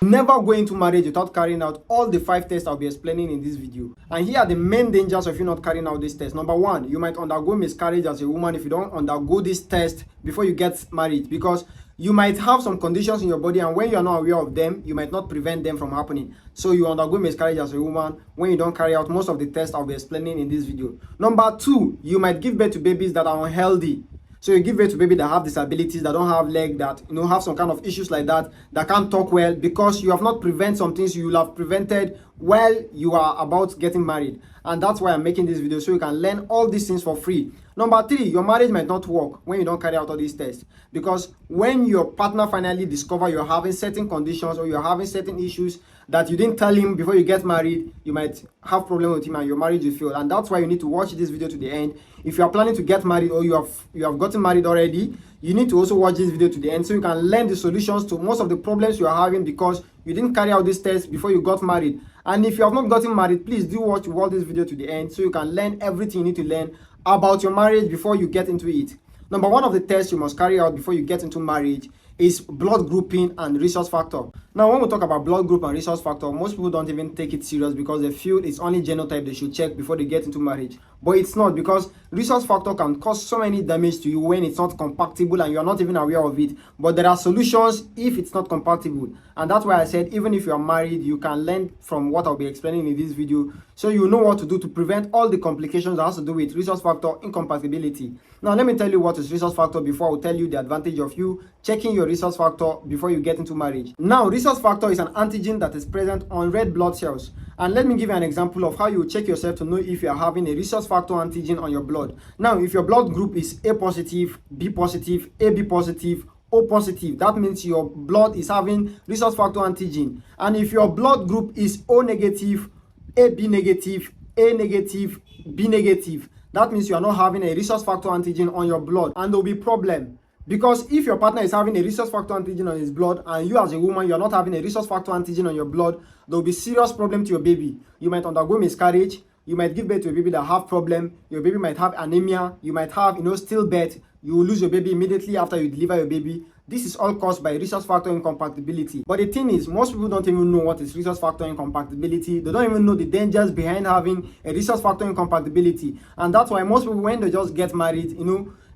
Never go into marriage without carrying out all the 5 tests I'll be explaining in this video. And here are the main dangers of you not carrying out this test. Number 1, you might undergo miscarriage as a woman if you don't undergo this test before you get married, because you might have some conditions in your body, and when you're not aware of them, you might not prevent them from happening. So you undergo miscarriage as a woman when you don't carry out most of the tests I'll be explaining in this video. Number 2, you might give birth to babies that are unhealthy. So you give birth to baby that have disabilities, that don't have leg, that have some kind of issues like that can't talk well, because you have not prevented some things you will have prevented while you are about getting married. And that's why I'm making this video, so you can learn all these things for free. Number 3, your marriage might not work when you don't carry out all these tests, because when your partner finally discover you're having certain conditions or you're having certain issues that you didn't tell him before you get married, you might have problem with him and your marriage will fail. And that's why you need to watch this video to the end. If you are planning to get married or you have gotten married already, you need to also watch this video to the end, so you can learn the solutions to most of the problems you are having because you didn't carry out this test before you got married. And if you have not gotten married, please do watch this video to the end so you can learn everything you need to learn about your marriage before you get into it. Number 1 of the tests you must carry out before you get into marriage is blood grouping and resource factor. Now, when we talk about blood group and resource factor, most people don't even take it serious because they feel it's only genotype they should check before they get into marriage. But it's not, because resource factor can cause so many damage to you when it's not compatible and you're not even aware of it. But there are solutions if it's not compatible. And that's why I said even if you are married, you can learn from what I'll be explaining in this video, so you know what to do to prevent all the complications that has to do with resource factor incompatibility. Now, let me tell you what is resource factor before I will tell you the advantage of you checking your resource factor before you get into marriage. Now, resource factor is an antigen that is present on red blood cells. And let me give you an example of how you check yourself to know if you are having a resource factor antigen on your blood. Now, if your blood group is A positive, B positive, AB positive, O positive, that means your blood is having resource factor antigen. And if your blood group is O negative, AB negative, A negative, B negative, that means you are not having a resource factor antigen on your blood, and there will be problem. Because if your partner is having a resource factor antigen on his blood and you as a woman, you're not having a resource factor antigen on your blood, there will be serious problem to your baby. You might undergo miscarriage, you might give birth to a baby that have problem, your baby might have anemia, you might have stillbirth, you will lose your baby immediately after you deliver your baby. This is all caused by resource factor incompatibility. But the thing is, most people don't even know what is resource factor incompatibility. They don't even know the dangers behind having a resource factor incompatibility. And that's why most people, when they just get married,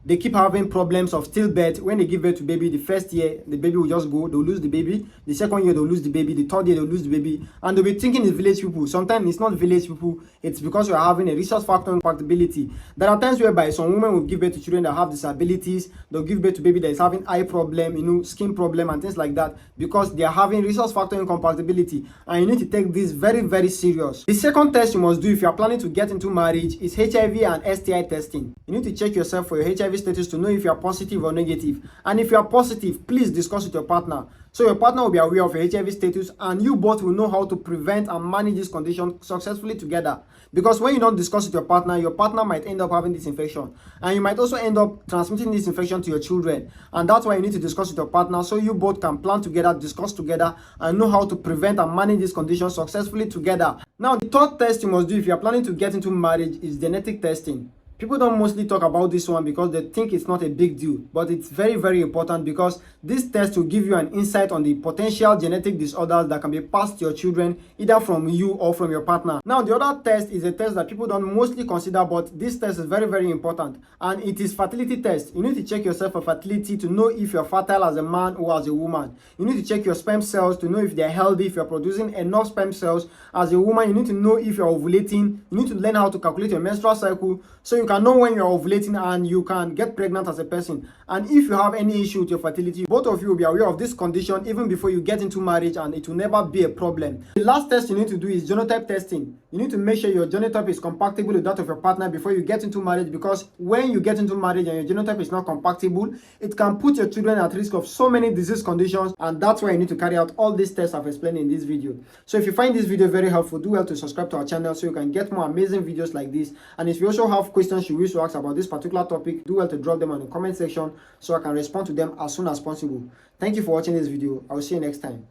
they keep having problems of stillbirth. When they give birth to baby, the first year, the baby will just go, they'll lose the baby. The second year, they'll lose the baby. The third year, they'll lose the baby. And they'll be thinking it's village people. Sometimes it's not village people. It's because you're having a resource factor incompatibility. There are times whereby some women will give birth to children that have disabilities. They'll give birth to baby that is having eye problem, skin problem and things like that, because they are having resource factor incompatibility. And you need to take this very, very serious. The second test you must do if you are planning to get into marriage is HIV and STI testing. You need to check yourself for your HIV status to know if you are positive or negative. And if you are positive, please discuss with your partner, so your partner will be aware of your HIV status and you both will know how to prevent and manage this condition successfully together. Because when you don't discuss with your partner might end up having this infection, and you might also end up transmitting this infection to your children. And that's why you need to discuss with your partner, so you both can plan together, discuss together, and know how to prevent and manage this condition successfully together. Now, the third test you must do if you are planning to get into marriage is genetic testing. People don't mostly talk about this one because they think it's not a big deal, but it's very, very important, because this test will give you an insight on the potential genetic disorders that can be passed to your children, either from you or from your partner. Now, the other test is a test that people don't mostly consider, but this test is very, very important, and it is fertility test. You need to check yourself for fertility to know if you're fertile as a man or as a woman. You need to check your sperm cells to know if they're healthy, if you're producing enough sperm cells. As a woman, you need to know if you're ovulating. You need to learn how to calculate your menstrual cycle, so you can know when you're ovulating and you can get pregnant as a person. And if you have any issue with your fertility, both of you will be aware of this condition even before you get into marriage, and it will never be a problem. The last test you need to do is genotype testing. You need to make sure your genotype is compatible with that of your partner before you get into marriage, because when you get into marriage and your genotype is not compatible, it can put your children at risk of so many disease conditions, and that's why you need to carry out all these tests I've explained in this video. So if you find this video very helpful, do well to subscribe to our channel so you can get more amazing videos like this. And if you also have questions you wish to ask about this particular topic, do well to drop them on the comment section so I can respond to them as soon as possible. Thank you for watching this video. I will see you next time.